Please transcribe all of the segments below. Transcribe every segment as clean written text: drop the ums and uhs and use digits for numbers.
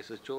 SHO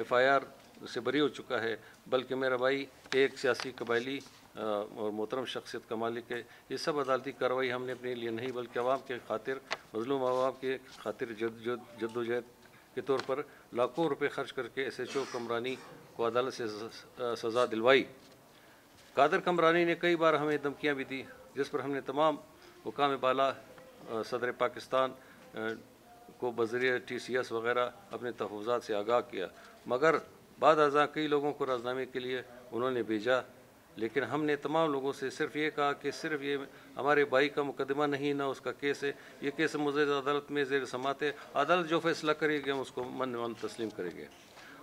FIR سے بری ہو چکا ہے، بلکہ میرا بھائی ایک سیاسی قبائلی اور محترم شخصیت کا مالک ہے۔ یہ سب عدالتی کارروائی ہم نے اپنے لیے نہیں بلکہ عوام کے خاطر، مظلوم عوام کے خاطر جدوجہد کے طور پر لاکھوں روپے خرچ کر کے SHO کمرانی کو عدالت سے سزا دلوائی۔ قادر کمرانی نے کئی بار ہمیں دھمکیاں بھی دی، جس پر ہم نے تمام حکام بالا، صدر پاکستان کو بذریعہ TCS وغیرہ اپنے تحفظات سے آگاہ کیا، مگر بعد ازاں کئی لوگوں کو رازنامے کے لیے انہوں نے بھیجا، لیکن ہم نے تمام لوگوں سے صرف یہ کہا کہ صرف یہ ہمارے بھائی کا مقدمہ نہیں، نہ اس کا کیس ہے، یہ کیس مزید عدالت میں زیر سماعت ہے، عدالت جو فیصلہ کرے گی ہم اس کو من تسلیم کریں گے،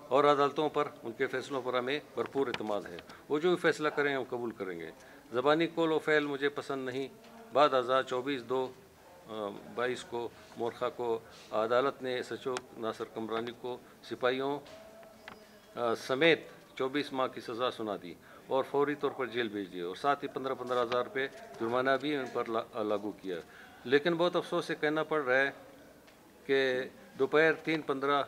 اور عدالتوں پر، ان کے فیصلوں پر ہمیں بھرپور اعتماد ہے، وہ جو بھی فیصلہ کریں ہم قبول کریں گے۔ زبانی قول و فعل مجھے پسند نہیں۔ بعد ازاں 24/2/22 کو مورخہ کو عدالت نے SHO ناصر کمرانی کو سپاہیوں سمیت 24 ماہ کی سزا سنا دی اور فوری طور پر جیل بھیج دیا، اور ساتھ ہی 15,000 روپے جرمانہ بھی ان پر لاگو کیا۔ لیکن بہت افسوس سے کہنا پڑ رہا ہے کہ دوپہر 3:15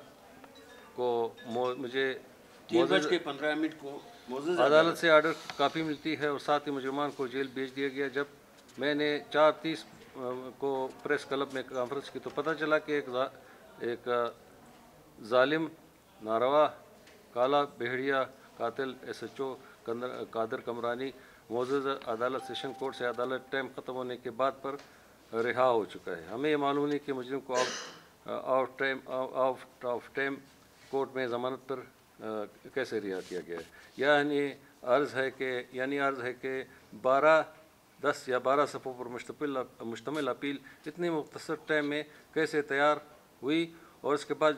کو مجھے 3:15 کو عدالت سے آرڈر کاپی ملتی ہے، اور ساتھ ہی مجرمان کو جیل بھیج دیا گیا۔ جب میں نے 4:30 کو پریس کلب میں کانفرنس کی تو پتہ چلا کہ ایک ظالم، ناروا، کالا بھیڑیا قاتل SHO قادر کمرانی معزز عدالت سیشن کورٹ سے عدالت ٹائم ختم ہونے کے بعد پر رہا ہو چکا ہے۔ ہمیں یہ معلوم نہیں کہ مجرم کو آؤٹ آف ٹائم کورٹ میں ضمانت پر کیسے رہا کیا گیا ہے۔ یعنی عرض ہے کہ 10 یا 12 صفحوں پر مشتمل اپیل اتنے مختصر ٹائم میں کیسے تیار ہوئی، اور اس کے بعد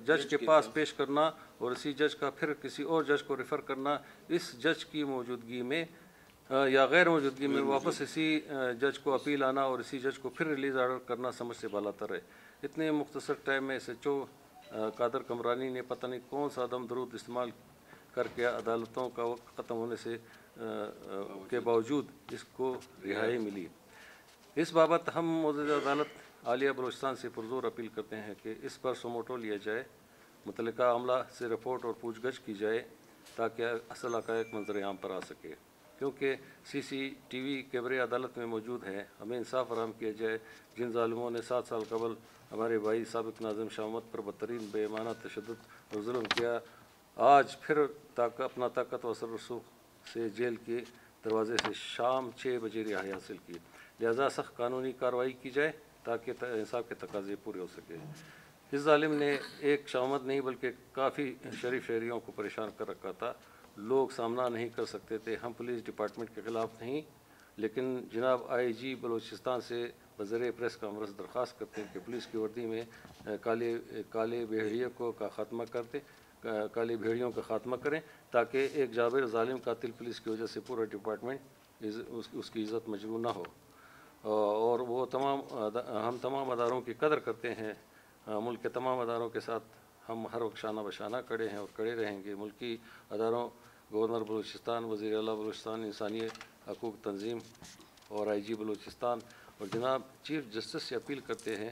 جج کے پاس پیش کرنا، اور اسی جج کا پھر کسی اور جج کو ریفر کرنا، اس جج کی موجودگی میں یا غیر موجودگی میں واپس اسی جج کو اپیل آنا اور اسی جج کو پھر ریلیز آرڈر کرنا سمجھ سے بالاتر ہے۔ اتنے مختصر ٹائم میں SHO قادر کمرانی نے پتہ نہیں کون سا دم درود استعمال کر کے عدالتوں کا وقت ختم ہونے سے کے باوجود اس کو رہائی ملی۔ اس بابت ہم معزز عدالت عالیہ بلوچستان سے پرزور اپیل کرتے ہیں کہ اس پر سوموٹو لیا جائے، متعلقہ عملہ سے رپورٹ اور پوچھ گچھ کی جائے تاکہ اصل حقائق منظر عام پر آ سکے، کیونکہ CCTV کیمرے عدالت میں موجود ہیں۔ ہمیں انصاف فراہم کیا جائے۔ جن ظالموں نے 7 سال قبل ہمارے بھائی سابق ناظم شاہ محمد پر بدترین بے ایمانہ تشدد اور ظلم کیا، آج پھر اپنا طاقت و اثر رسوخ سے جیل کے دروازے سے شام 6 بجے رہائی حاصل کی، لہذا سخت قانونی کارروائی کی جائے تاکہ انصاف کے تقاضے پورے ہو سکے۔ اس ظالم نے ایک شاہ محمد نہیں بلکہ کافی شریف شہریوں کو پریشان کر رکھا تھا۔ لوگ سامنا نہیں کر سکتے تھے۔ ہم پولیس ڈپارٹمنٹ کے خلاف نہیں، لیکن جناب IG بلوچستان سے بذریعہ پریس کانفرنس درخواست کرتے ہیں کہ پولیس کی وردی میں کالے بھیڑیوں کا خاتمہ کریں تاکہ ایک جابر ظالم قاتل پولیس کی وجہ سے پورا ڈپارٹمنٹ اس کی عزت مجروح نہ ہو، اور ہم تمام اداروں کی قدر کرتے ہیں۔ ملک کے تمام اداروں کے ساتھ ہم ہر وقت شانہ بشانہ کھڑے ہیں اور کھڑے رہیں گے۔ ملکی اداروں، گورنر بلوچستان، وزیر اعلیٰ بلوچستان انسانی حقوق تنظیم اور IG بلوچستان اور جناب چیف جسٹس سے اپیل کرتے ہیں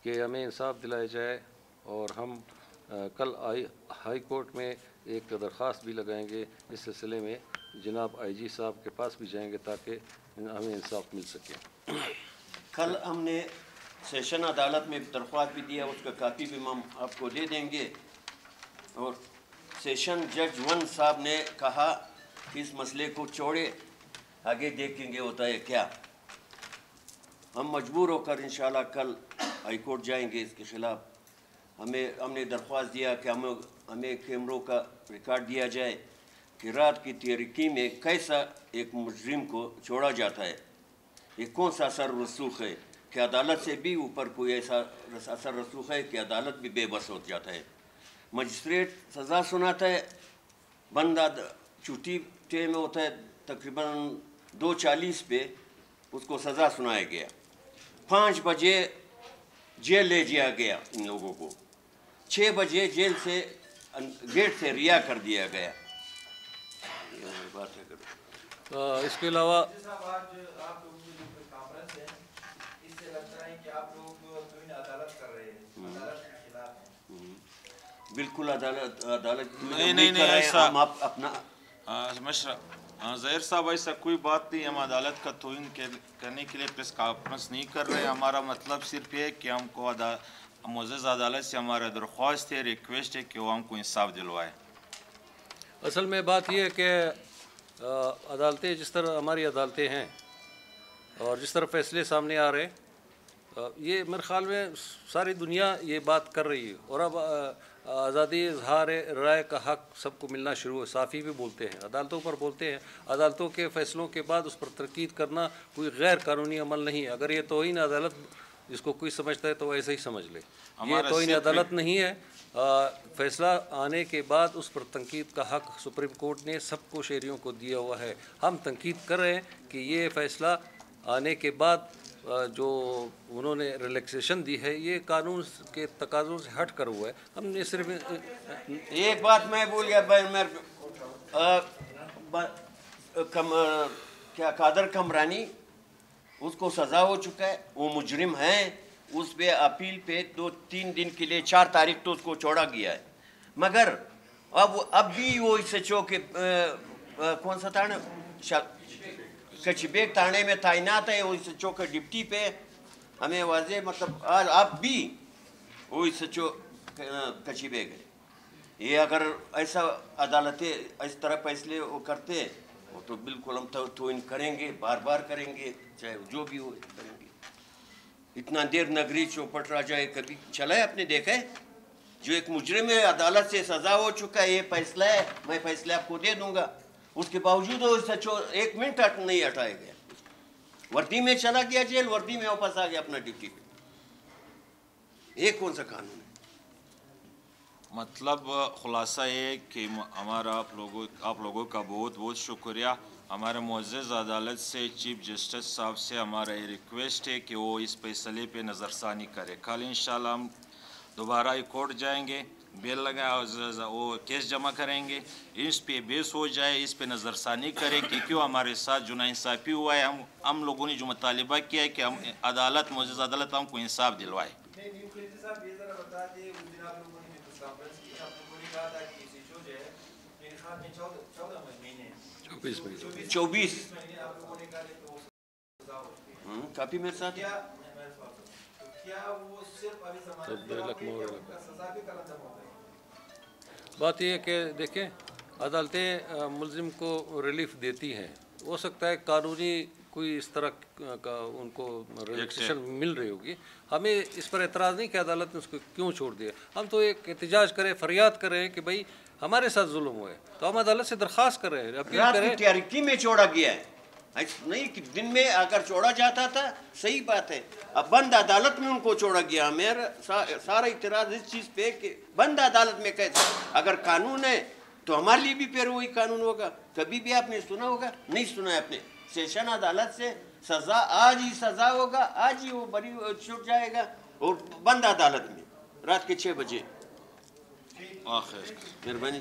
کہ ہمیں انصاف دلایا جائے، اور ہم کل ہائی کورٹ میں ایک درخواست بھی لگائیں گے اس سلسلے میں، جناب IG صاحب کے پاس بھی جائیں گے تاکہ ہمیں انصاف مل سکے۔ کل ہم نے سیشن عدالت میں درخواست بھی دیا، اس کا کاپی بھی ہم آپ کو دے دیں گے، اور سیشن جج 1 صاحب نے کہا کہ اس مسئلے کو چھوڑے، آگے دیکھیں گے ہوتا ہے کیا۔ ہم مجبور ہو کر انشاءاللہ کل ہائی کورٹ جائیں گے اس کے خلاف۔ ہم نے درخواست دیا کہ ہمیں کیمروں کا ریکارڈ دیا جائے کہ رات کی تاریکی میں کیسا ایک مجرم کو چھوڑا جاتا ہے، یہ کون سا اثر رسوخ ہے کہ عدالت سے بھی اوپر کوئی ایسا اثر رسوخ ہے کہ عدالت بھی بے بس ہو جاتا ہے۔ مجسٹریٹ سزا سناتا ہے، بندہ چھٹی ٹائم ہوتا ہے تقریباً 2:40 پہ اس کو سزا سنایا گیا، 5 بجے جیل لے جایا گیا ان لوگوں کو، 6 بجے جیل سے گیٹ سے رہا کر دیا گیا۔ اس کے علاوہ بالکل عدالت نہیں ایسا ہم اپنا ظاہر صاحب ایسا کوئی بات نہیں. ہم عدالت کا توہین کرنے کے لیے پریس کانفرنس نہیں کر رہے. ہمارا مطلب صرف یہ ہے کہ ہم کو معزز عدالت سے ہمارا درخواست ہے, ریکویسٹ ہے کہ وہ ہم کو انصاف دلوائے. اصل میں بات یہ ہے کہ عدالتیں جس طرح ہماری عدالتیں ہیں اور جس طرح فیصلے سامنے آ رہے ہیں, یہ میرے خیال میں ساری دنیا یہ بات کر رہی ہے. اور اب آزادی اظہار رائے کا حق سب کو ملنا شروع ہے. صافی بھی بولتے ہیں, عدالتوں پر بولتے ہیں. عدالتوں کے فیصلوں کے بعد اس پر تنقید کرنا کوئی غیر قانونی عمل نہیں ہے. اگر یہ توہین عدالت جس کو کوئی سمجھتا ہے تو ایسے ہی سمجھ لے. یہ توہین عدالت نہیں ہے. فیصلہ آنے کے بعد اس پر تنقید کا حق سپریم کورٹ نے سب کو شہریوں کو دیا ہوا ہے. ہم تنقید کر رہے ہیں کہ یہ فیصلہ آنے کے بعد جو انہوں نے ریلیکسیشن دی ہے یہ قانون کے تقاضوں سے ہٹ کر ہوا ہے. ہم نے صرف ایک بات میں بول گیا کیا قادر کمرانی, اس کو سزا ہو چکا ہے, وہ مجرم ہیں. اس پہ اپیل پہ 2-3 دن کے لیے 4 تاریخ تو اس کو چھوڑا گیا ہے. مگر اب بھی وہ اس چوک کون سا تھانا کچھ بیگ تھانے میں تعینات ہے. وہ اس چوک ڈپٹی پہ ہمیں واضح مطلب اب بھی وہ اس چوک کچھ بیگ ہے. یہ اگر ایسا عدالتیں اس طرح فیصلے وہ کرتے وہ تو بالکل ہم توہین کریں گے, بار بار کریں گے, چاہے جو بھی ہو کریں گے. اتنا دیر نگری چوپٹ راجہ کبھی چلا ہے, آپ نے دیکھا ہے؟ جو ایک مجرم ہے عدالت سے سزا ہو چکا ہے, یہ فیصلہ ہے, میں فیصلہ آپ کو دے دوں گا, اس کے باوجود وہ 1 منٹ نہیں ہٹایا گیا. وردی میں چلا گیا جیل, وردی میں واپس آ گیا اپنا ڈیوٹی پہ. یہ کون سا قانون ہے؟ مطلب خلاصہ یہ کہ ہمارا آپ لوگوں کا بہت بہت شکریہ. ہمارے معزز عدالت سے چیف جسٹس صاحب سے ہمارا یہ ریکویسٹ ہے کہ وہ اس فیصلے پہ نظر ثانی کرے. کل انشاءاللہ ہم دوبارہ ہائی کورٹ جائیں گے, بیل لگا وہ کیس جمع کریں گے, اس پہ بیس ہو جائے, اس پہ نظر ثانی کرے کہ کیوں ہمارے ساتھ جو ناانصافی ہوا ہے. ہم لوگوں نے جو مطالبہ کیا ہے کہ ہم عدالت معزز عدالت ہم کو انصاف دلوائے. چوبیس کافی میرے ساتھ بات یہ ہے کہ دیکھیں عدالتیں ملزم کو ریلیف دیتی ہیں. ہو سکتا ہے قانونی کوئی اس طرح کا ان کو ریلیکسیشن مل رہی ہوگی. ہمیں اس پر اعتراض نہیں کہ عدالت نے اس کو کیوں چھوڑ دیا. ہم تو ایک احتجاج کریں, فریاد کریں کہ بھائی ہمارے ساتھ ظلم ہوا ہے, تو ہم عدالت سے درخواست کر رہے ہیں, اپیل کریں. تاریخی میں چھوڑا گیا ہے, نہیں کہ دن میں اگر چھوڑا جاتا تھا صحیح بات ہے. اب بند عدالت میں ان کو چھوڑا گیا. میرا سارا اعتراض اس چیز پہ کہ بند عدالت میں کیسے, اگر قانون ہے تو ہمارے لیے بھی پھر وہی قانون ہوگا. کبھی بھی آپ نے سنا ہوگا؟ نہیں سنا ہے آپ نے. سیشن عدالت سے سزا آج ہی سزا ہوگا, آج ہی وہ بری چھوٹ جائے گا, اور بند عدالت میں رات کے 6 بجے. آخر مہربانی.